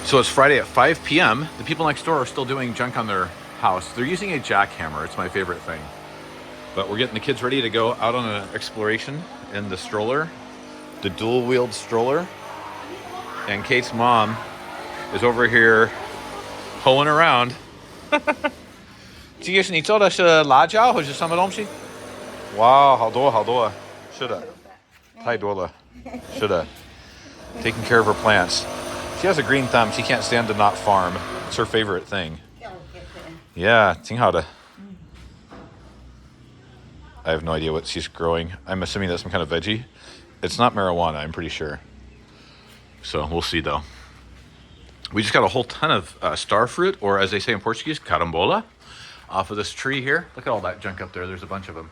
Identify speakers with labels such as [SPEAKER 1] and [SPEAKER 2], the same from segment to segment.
[SPEAKER 1] So it's Friday at 5 p.m. The people next door are still doing junk on their house. They're using a jackhammer. It's my favorite thing. But we're getting the kids ready to go out on an exploration in the stroller, the dual-wheeled stroller. And Kate's mom is over here hoeing around. 这个是你做的是辣椒或是什么东西？哇，好多好多，是的，太多了，是的。Taking care of her plants. She has a green thumb. She can't stand to not farm. It's her favorite thing. Yeah, 挺好的。I have no idea what she's growing. I'm assuming that's some kind of veggie. It's not marijuana, I'm pretty sure. So we'll see though. We just got a whole ton of star fruit, or as they say in Portuguese, carambola, off of this tree here. Look at all that junk up there. There's a bunch of them.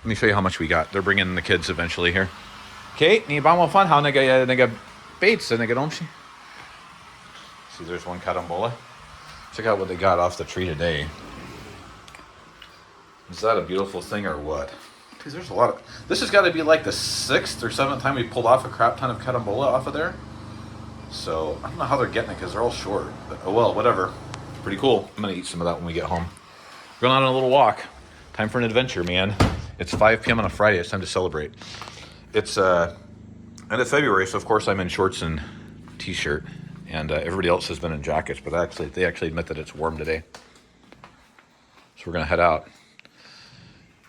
[SPEAKER 1] Let me show you how much we got. They're bringing the kids eventually here. Kate, 你帮我放好那个 baits 那个东西。See, there's one carambola. Check out what they got off the tree today. Is that a beautiful thing or what? Because there's a lot of... This has got to be like the 6th or 7th time we pulled off a crap ton of carambola off of there. So, I don't know how they're getting it because they're all short. But, oh well, whatever. Pretty cool. I'm going to eat some of that when we get home. We're going on a little walk. Time for an adventure, man. It's 5 p.m. on a Friday. It's time to celebrate. It's end of February, so of course I'm in shorts and t-shirt. And everybody else has been in jackets, but they actually admit that it's warm today. So we're going to head out.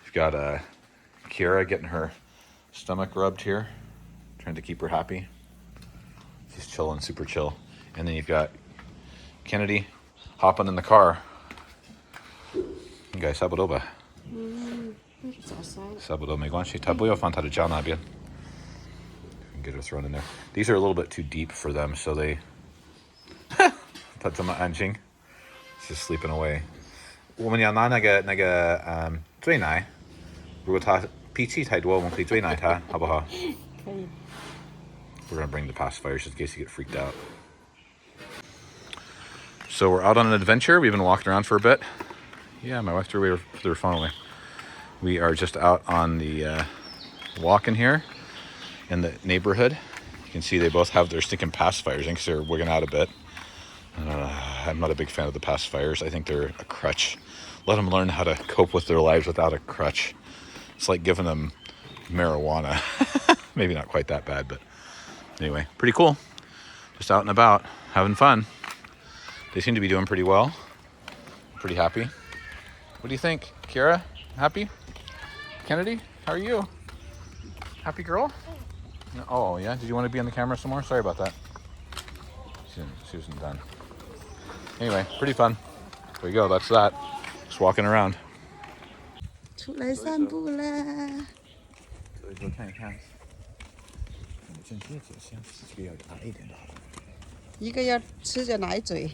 [SPEAKER 1] We've got Kiara getting her stomach rubbed here, trying to keep her happy. She's chilling, super chill. And then you've got Kennedy hopping in the car. You guys, sabodoba. Sabado 没关系，他不要放他的脚那边。Get her thrown in there. These are a little bit too deep for them, so they... 他这么安静 She's just sleeping away. 我们要拿那个追奶，如果他脾气太多，我们可以追奶他，好不好？可以。We're gonna bring the pacifiers just in case you get freaked out. So we're out on an adventure. We've been walking around for a bit. Yeah, my wife threw her phone away. We are just out on the walk in here in the neighborhood. You can see they both have their stinking pacifiers in because they're wigging out a bit. I'm not a big fan of the pacifiers. I think they're a crutch. Let them learn how to cope with their lives without a crutch. It's like giving them marijuana. Maybe not quite that bad, but anyway, pretty cool. Just out and about, having fun. They seem to be doing pretty well. Pretty happy. What do you think, Kiara? Happy? Kennedy, how are you? Happy girl? Oh, yeah? Did you want to be on the camera some more? Sorry about that. She wasn't done. Anyway, pretty fun. There we go. That's that. Just walking around.
[SPEAKER 2] 出来散步啦！
[SPEAKER 1] 走一走看一看。正确走向这个要矮一点的好。
[SPEAKER 2] 一个要吃着奶嘴，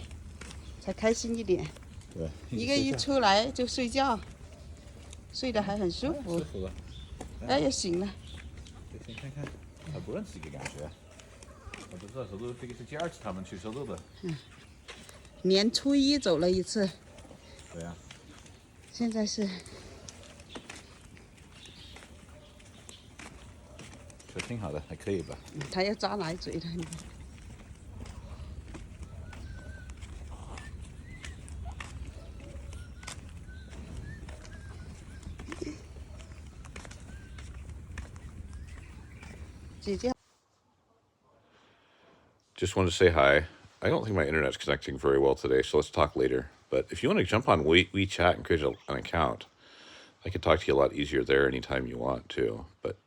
[SPEAKER 2] 才开心一点。
[SPEAKER 1] 对。
[SPEAKER 2] 一个一出来就睡觉，睡得还很舒服。
[SPEAKER 1] 舒服了。
[SPEAKER 2] 哎，又醒了。
[SPEAKER 1] 先看看，他不认识这个感觉。我不知道走路，这个是第2次他们去走路的。
[SPEAKER 2] 年初1走了一次。
[SPEAKER 1] 对呀。
[SPEAKER 2] 现在是。
[SPEAKER 1] 这挺好的，还可以吧。
[SPEAKER 2] 他要扎奶嘴了。姐姐。
[SPEAKER 1] Just wanted to say hi. I don't think my internet's connecting very well today, so let's talk later. But if you want to jump on WeChat and create an account, I can talk to you a lot easier there anytime you want to. But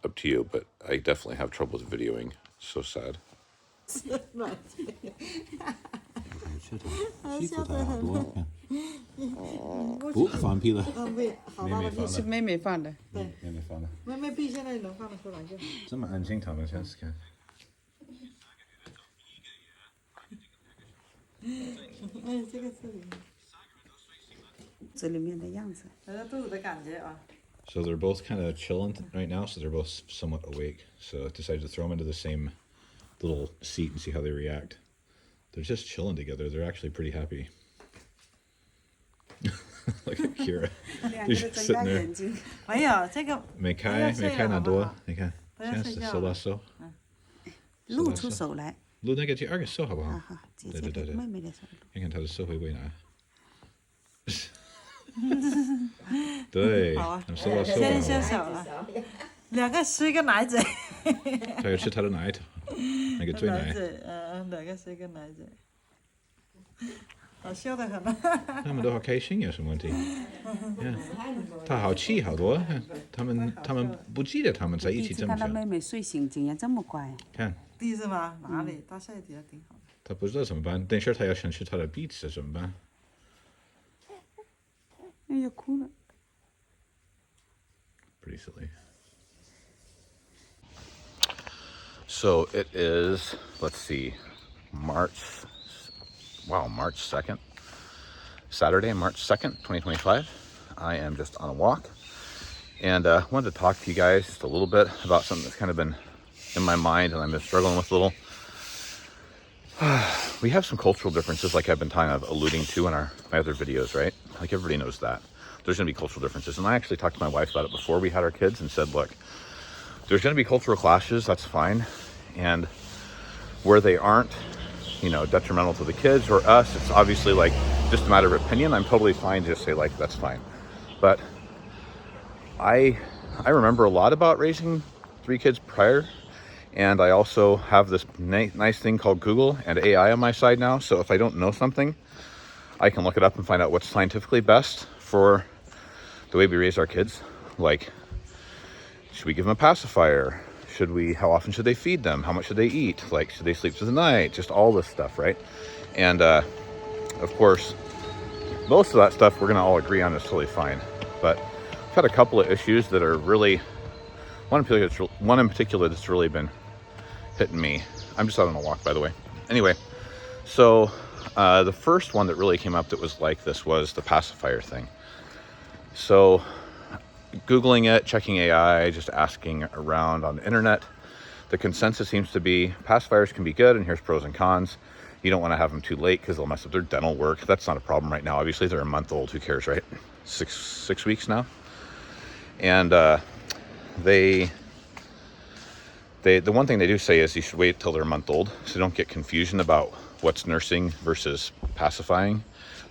[SPEAKER 1] up to you. But I definitely have trouble with videoing. So sad. 不放屁了。
[SPEAKER 2] 是妹妹放的。
[SPEAKER 1] 对，妹妹放的。
[SPEAKER 2] 妹妹屁现在能放得出来就。
[SPEAKER 1] 这么安静，他们先看。
[SPEAKER 2] 哎，这个是这里面的样子，都有的感觉啊。
[SPEAKER 1] So they're both kind of chilling right now, so they're both somewhat awake. So I decided to throw them into the same little seat and see how they react. They're just chilling together. They're actually pretty happy. Look at Kira. She's just sitting there.
[SPEAKER 2] 没有这个。
[SPEAKER 1] 没开那多，你看，现在是手拉手。
[SPEAKER 2] 露出手来。
[SPEAKER 1] 录那个第二个手好不好？
[SPEAKER 2] 好好，姐姐的妹妹的手。
[SPEAKER 1] 看看他的手会不会拿。对，
[SPEAKER 2] 好啊，
[SPEAKER 1] 手把手
[SPEAKER 2] 先
[SPEAKER 1] 把。
[SPEAKER 2] 先小了，两个吃一个奶嘴。
[SPEAKER 1] 他要吃他的奶头，那个嘴奶。
[SPEAKER 2] 嘴，两个吃一个奶嘴。好笑的很。
[SPEAKER 1] 他们都好开心，有什么问题？他好气好多，他们不记得他们在一起这么久。
[SPEAKER 2] 看到妹妹睡醒竟然这么乖。
[SPEAKER 1] 看。
[SPEAKER 2] 第一次吗？哪里？大下一点挺好的。
[SPEAKER 1] 他不知道怎么办，等一下他要想吃他的鼻子怎么办？
[SPEAKER 2] 哎呀，哭了。
[SPEAKER 1] Pretty silly. So it is, let's see, March 2nd, Saturday, March 2nd, 2025. I am just on a walk and wanted to talk to you guys just a little bit about something that's kind of been in my mind and I've been struggling with a little. We have some cultural differences like I've been kind of alluding to in my other videos, right? Like everybody knows that. There's going to be cultural differences. And I actually talked to my wife about it before we had our kids and said, look, there's going to be cultural clashes, that's fine. And where they aren't, detrimental to the kids or us, it's obviously like just a matter of opinion. I'm totally fine to just say like, that's fine. But I remember a lot about raising 3 kids prior. And I also have this nice thing called Google and AI on my side now. So if I don't know something, I can look it up and find out what's scientifically best for the way we raise our kids. Like, should we give them a pacifier? How often should they feed them? How much should they eat? Like, should they sleep through the night? Just all this stuff, right? And of course, most of that stuff we're gonna all agree on is totally fine. But I've had a couple of issues that are really, one in particular that's really been hitting me. I'm just out on a walk, by the way. Anyway, so the first one that really came up that was like this was the pacifier thing. So Googling it, checking AI, just asking around on the internet, the consensus seems to be pacifiers can be good, and here's pros and cons. You don't want to have them too late because they'll mess up their dental work. That's not a problem right now. Obviously, they're a month old. Who cares, right? Six weeks now. And the one thing they do say is you should wait till they're a month old, so don't get confusion about what's nursing versus pacifying.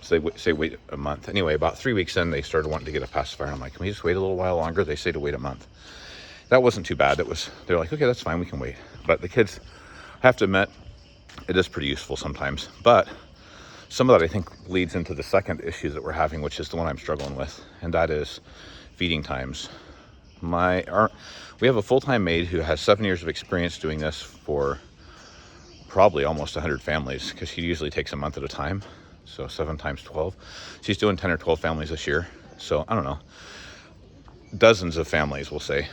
[SPEAKER 1] So they say wait a month. Anyway, about 3 weeks in, they started wanting to get a pacifier. I'm like, can we just wait a little while longer? They say to wait a month. That wasn't too bad. They're like, okay, that's fine, we can wait. But the kids, I have to admit, it is pretty useful sometimes. But some of that I think leads into the second issue that we're having, which is the one I'm struggling with, and that is feeding times. We have a full-time maid who has 7 years of experience doing this for probably almost 100 families, because she usually takes a month at a time. So 7 times 12. She's doing 10 or 12 families this year. So I don't know, dozens of families, we'll say.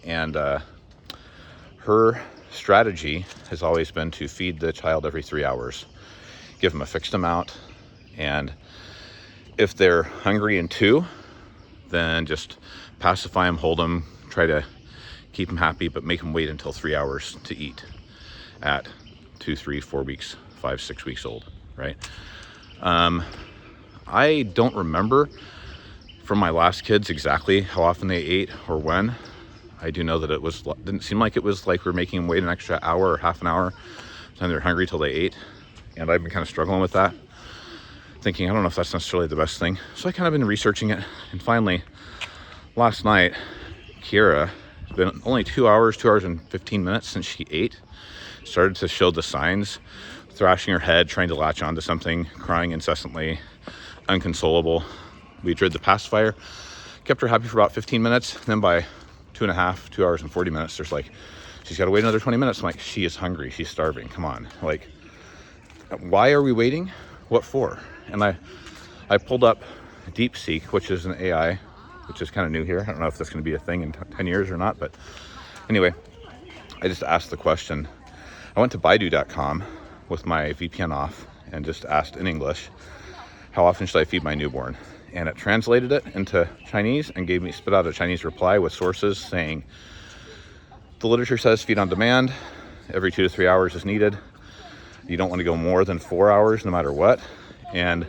[SPEAKER 1] And her strategy has always been to feed the child every 3 hours, give them a fixed amount. And if they're hungry in 2, then just pacify them, hold them, try to keep them happy, but make them wait until 3 hours to eat at 2, 3, 4 weeks, 5, 6 weeks old, right? I don't remember from my last kids exactly how often they ate or when. I do know that didn't seem like it was like we're making them wait an extra hour or half an hour, and they're hungry till they ate. And I've been kind of struggling with that, thinking, I don't know if that's necessarily the best thing. So I kind of been researching it, and finally, last night, Kira, it's been only 2 hours and 15 minutes since she ate, started to show the signs, thrashing her head, trying to latch onto something, crying incessantly, unconsolable. We did the pacifier, kept her happy for about 15 minutes. And then by 2 hours and 40 minutes, there's like, she's got to wait another 20 minutes. I'm like, she is hungry. She's starving. Come on. Like, why are we waiting? What for? And I pulled up DeepSeek, which is an AI, which is kind of new here. I don't know if that's going to be a thing in 10 years or not. But anyway, I just asked the question. I went to Baidu.com with my VPN off and just asked in English, how often should I feed my newborn? And it translated it into Chinese and spit out a Chinese reply with sources saying, the literature says feed on demand, every 2 to 3 hours is needed. You don't want to go more than 4 hours no matter what. And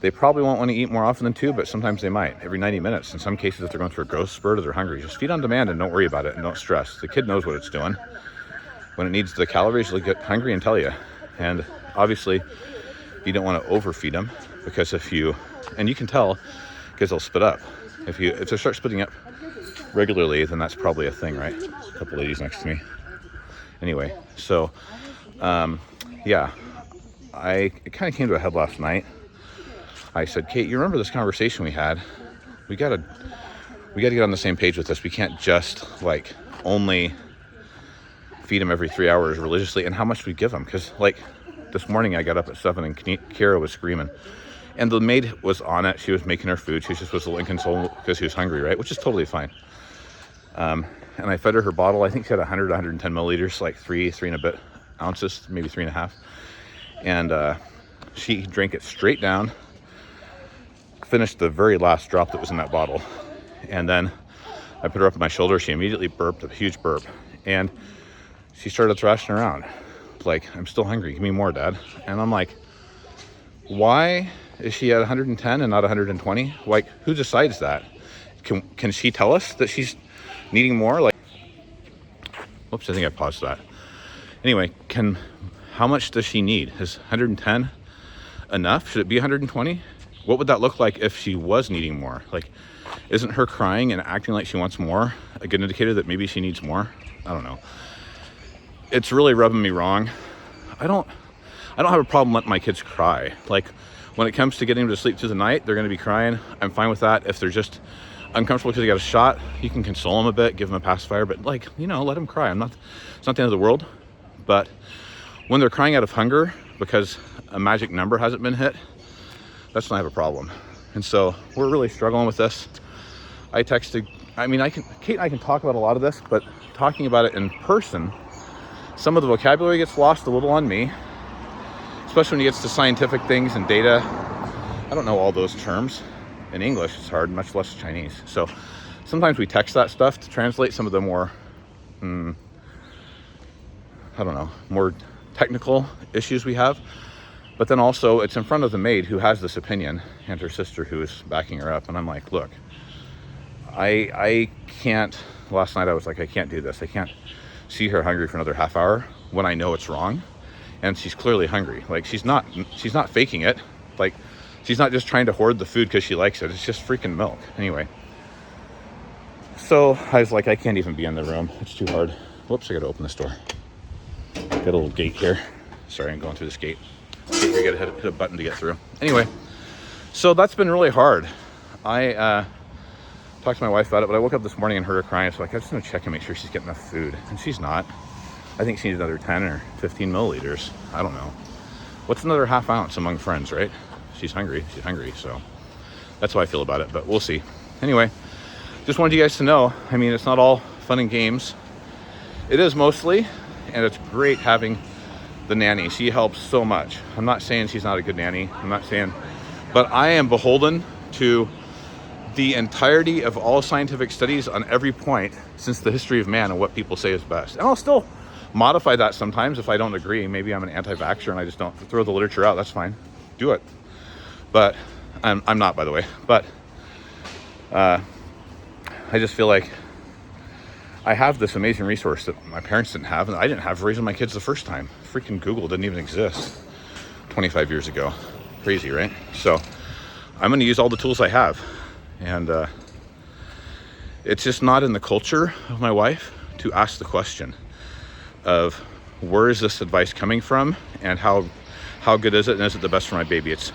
[SPEAKER 1] they probably won't want to eat more often than 2, but sometimes they might, every 90 minutes. In some cases, if they're going through a growth spurt or they're hungry, just feed on demand and don't worry about it and don't stress. The kid knows what it's doing. when it needs the calories, they'll get hungry and tell you. And obviously, you don't want to overfeed them, because and you can tell because they'll spit up. If they start spitting up regularly, then that's probably a thing, right? A couple ladies next to me. Anyway, so yeah, it kind of came to a head last night. I said, Kate, you remember this conversation we had? We gotta get on the same page with this. We can't just like only feed them every 3 hours religiously. And how much do we give them? Because like this morning I got up at 7 and Kira was screaming, and the maid was on it. She was making her food. She just was a little inconsolable because she was hungry, right? Which is totally fine. And I fed her bottle. I think she had 100, 110 milliliters, like three and a bit ounces, maybe 3.5. And she drank it straight down, finished the very last drop that was in that bottle. And then I put her up on my shoulder. She immediately burped, a huge burp. And she started thrashing around. Like, I'm still hungry. Give me more, Dad. And I'm like, why is she at 110 and not 120? Like, who decides that? Can she tell us that she's needing more? Like, whoops, I think I paused that. Anyway, how much does she need? Is 110 enough? Should it be 120? What would that look like if she was needing more? Like, isn't her crying and acting like she wants more a good indicator that maybe she needs more? I don't know. It's really rubbing me wrong. I don't have a problem letting my kids cry. Like, when it comes to getting them to sleep through the night, they're going to be crying. I'm fine with that. If they're just uncomfortable because they got a shot, you can console them a bit, give them a pacifier, but like, let them cry. It's not the end of the world. But when they're crying out of hunger because a magic number hasn't been hit, that's when I have a problem. And so we're really struggling with this. Kate and I can talk about a lot of this, but talking about it in person, some of the vocabulary gets lost a little on me, especially when it gets to scientific things and data. I don't know all those terms. In English, it's hard, much less Chinese. So sometimes we text that stuff to translate some of the more, more technical issues we have. But then also it's in front of the maid who has this opinion and her sister who is backing her up. And I'm like, look, I can't, last night I was like, I can't do this. I can't see her hungry for another half hour when I know it's wrong. And she's clearly hungry. Like, she's not faking it. Like, she's not just trying to hoard the food because she likes it. It's just freaking milk. Anyway. So I was like, I can't even be in the room. It's too hard. Whoops, I gotta open this door. Got a little gate here. Sorry, I'm going through this gate. You gotta hit a button to get through. Anyway, so that's been really hard. I talked to my wife about it, but I woke up this morning and heard her crying. So like, I just want to check and make sure she's getting enough food. And she's not. I think she needs another 10 or 15 milliliters. I don't know. What's another half ounce among friends, right? She's hungry. So that's how I feel about it, but we'll see. Anyway, just wanted you guys to know, it's not all fun and games. It is mostly, and it's great having the nanny. She helps so much. I'm not saying she's not a good nanny. But I am beholden to the entirety of all scientific studies on every point since the history of man and what people say is best. And I'll still modify that sometimes if I don't agree. Maybe I'm an anti-vaxxer and I just don't throw the literature out. That's fine. Do it. But I'm not, by the way. But I just feel like I have this amazing resource that my parents didn't have, and I didn't have raising my kids the first time. Freaking Google didn't even exist 25 years ago. Crazy, right? So I'm going to use all the tools I have. And it's just not in the culture of my wife to ask the question of where is this advice coming from and how good is it and is it the best for my baby? It's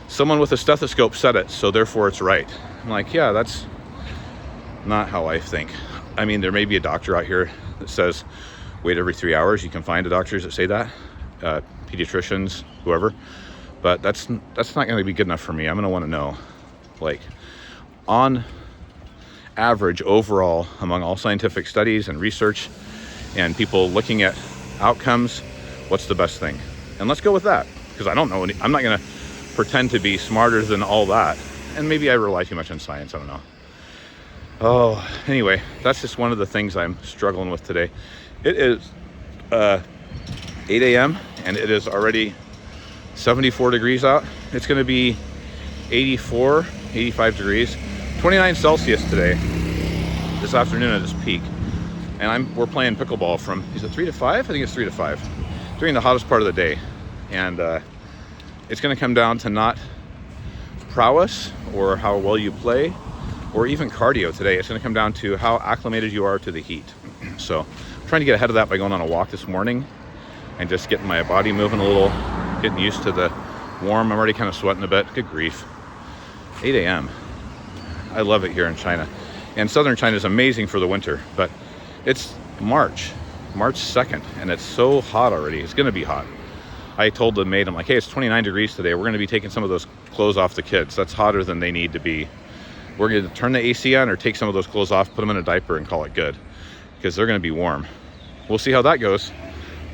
[SPEAKER 1] someone with a stethoscope said it, so therefore it's right. I'm like, yeah, that's not how I think. There may be a doctor out here that says wait every 3 hours. You can find doctors that say that, pediatricians, whoever. But that's not going to be good enough for me. I'm going to want to know, like, on average, overall, among all scientific studies and research and people looking at outcomes, what's the best thing? And let's go with that, because I don't know. I'm not going to pretend to be smarter than all that. And maybe I rely too much on science. I don't know. Oh, anyway, that's just one of the things I'm struggling with today. It is 8 a.m. and it is already 74 degrees out. It's going to be 84, 85 degrees, 29 Celsius today, this afternoon at its peak. and we're playing pickleball from, is it 3 to 5? I think it's 3 to 5 during the hottest part of the day. And it's going to come down to not prowess or how well you play or even cardio today. It's going to come down to how acclimated you are to the heat. So I'm trying to get ahead of that by going on a walk this morning and just getting my body moving a little, getting used to the warm. I'm already kind of sweating a bit. Good grief. 8 a.m. I love it here in China. And southern China is amazing for the winter, but it's March 2nd, and it's so hot already. It's going to be hot. I told the maid, I'm like, hey, it's 29 degrees today. We're going to be taking some of those clothes off the kids. That's hotter than they need to be. We're going to turn the AC on or take some of those clothes off, put them in a diaper and call it good, because they're going to be warm. We'll see how that goes.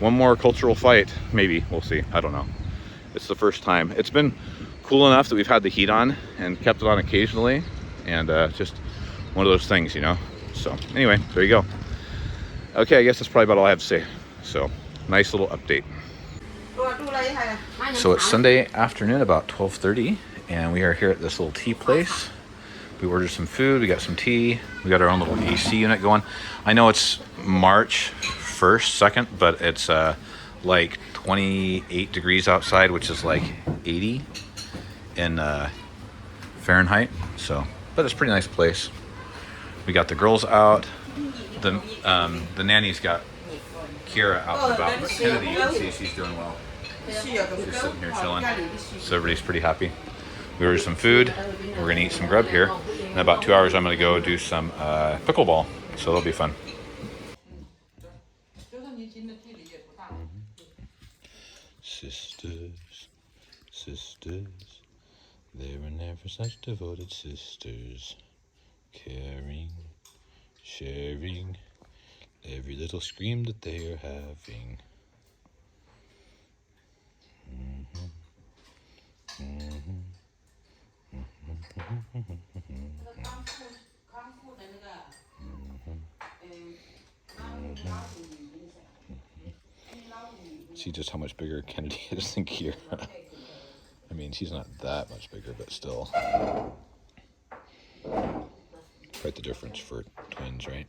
[SPEAKER 1] One more cultural fight, maybe. We'll see. I don't know. It's the first time. It's been cool enough that we've had the heat on and kept it on occasionally, and just one of those things, you know. So anyway, there you go. Okay, I guess that's probably about all I have to say. So nice little update. So it's Sunday afternoon, about 12:30, and we are here at this little tea place. We ordered some food, we got some tea, we got our own little AC unit going. I know it's March 1st, 2nd, but it's like 28 degrees outside, which is like 80 in Fahrenheit. So, but it's a pretty nice place. We got the girls out. The nanny's got Kira out and about, but Kennedy, you can see she's doing well. She's sitting here chilling, so everybody's pretty happy. We ordered some food. We're gonna eat some grub here. In about 2 hours, I'm gonna go do some pickleball, so that'll be fun. Sisters, sisters, they were never such devoted sisters, caring, sharing every little scream that they are having. See just how much bigger Kennedy is than Kira. I mean, she's not that much bigger, but still. Quite the difference for twins, right?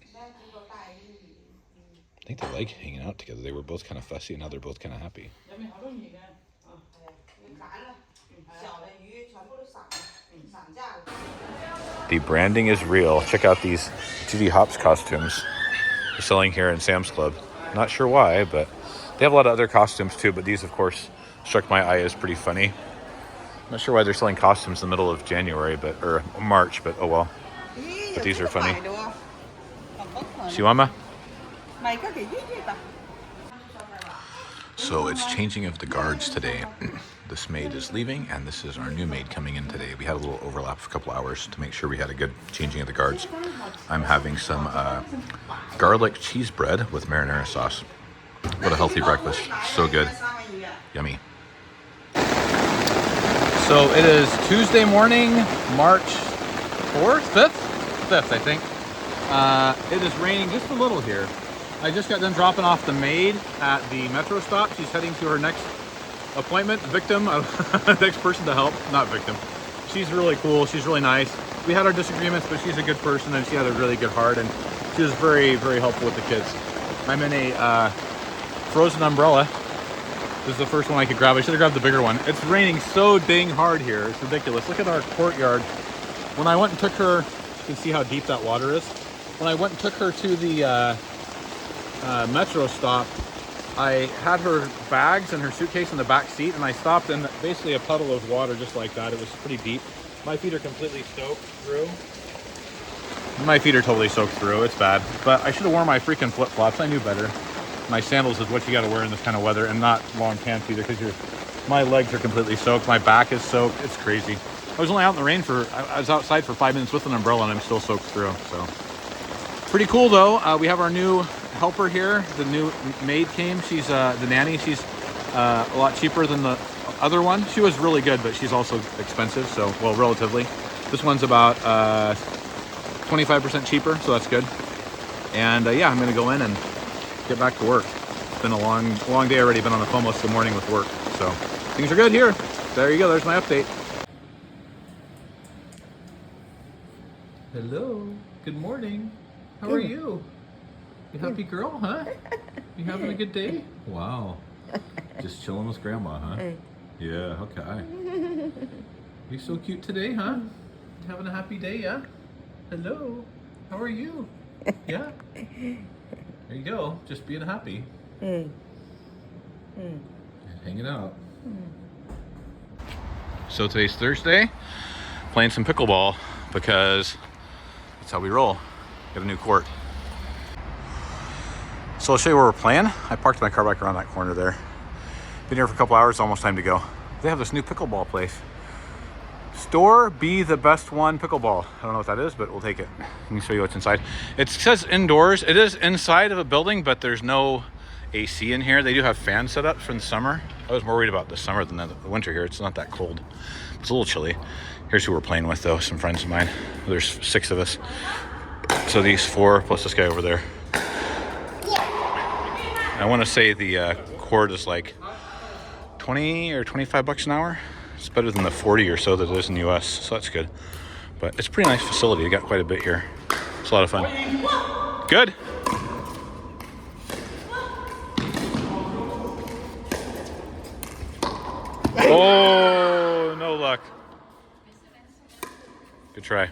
[SPEAKER 1] I think they like hanging out together. They were both kind of fussy, and now they're both kind of happy. The branding is real. Check out these Judy Hopps costumes they're selling here in Sam's Club. Not sure why, but they have a lot of other costumes too, but these, of course, struck my eye as pretty funny. Not sure why they're selling costumes in the middle of January, or March, but oh well. But these are funny. Siwama? So it's changing of the guards today. This maid is leaving, and this is our new maid coming in today. We had a little overlap of a couple hours to make sure we had a good changing of the guards. I'm having some garlic cheese bread with marinara sauce. What a healthy breakfast. So good. Yummy. So it is Tuesday morning, March 4th? 5th, I think. It is raining just a little here. I just got done dropping off the maid at the metro stop. She's heading to her next appointment, victim, next person to help. Not victim. She's really cool. She's really nice. We had our disagreements, but she's a good person, and she had a really good heart, and she was very, very helpful with the kids. I'm in a frozen umbrella. This is the first one I could grab. I should have grabbed the bigger one. It's raining so dang hard here. It's ridiculous. Look at our courtyard. When I went and took her, you can see how deep that water is. When I went and took her to the metro stop, I had her bags and her suitcase in the back seat, and I stopped in basically a puddle of water just like that. It was pretty deep. My feet are completely soaked through. My feet are totally soaked through. It's bad. But I should have worn my freaking flip-flops. I knew better. My sandals is what you got to wear in this kind of weather, and not long pants either, because my legs are completely soaked. My back is soaked. It's crazy. I was only out in the rain I was outside for 5 minutes with an umbrella, and I'm still soaked through. So pretty cool though. We have our new helper here. The new maid came. She's the nanny. She's a lot cheaper than the other one. She was really good, but she's also expensive. So, well, relatively. This one's about 25% cheaper, so that's good. And yeah, I'm gonna go in and get back to work. It's been a long day already. Been on the phone most of the morning with work. So things are good here. There you go. There's my update. Hello. Good morning. How are you? You happy girl, huh? You having a good day? Wow. Just chilling with grandma, huh? Yeah, okay. You so cute today, huh? Having a happy day, yeah? Hello. How are you? Yeah? There you go. Just being happy. Hanging out. So today's Thursday. Playing some pickleball because that's how we roll. Got a new court. So I'll show you where we're playing. I parked my car back around that corner there. Been here for a couple hours, almost time to go. They have this new pickleball place. Store Be the Best One Pickleball. I don't know what that is, but we'll take it. Let me show you what's inside. It says indoors. It is inside of a building, but there's no AC in here. They do have fans set up for the summer. I was more worried about the summer than the winter here. It's not that cold. It's a little chilly. Here's who we're playing with though, some friends of mine. There's 6 of us. So these 4 plus this guy over there. I want to say the court is like 20 or 25 bucks an hour. It's better than the 40 or so that it is in the US, so that's good. But it's a pretty nice facility. We got quite a bit here. It's a lot of fun. Good. Oh, no luck. Good try.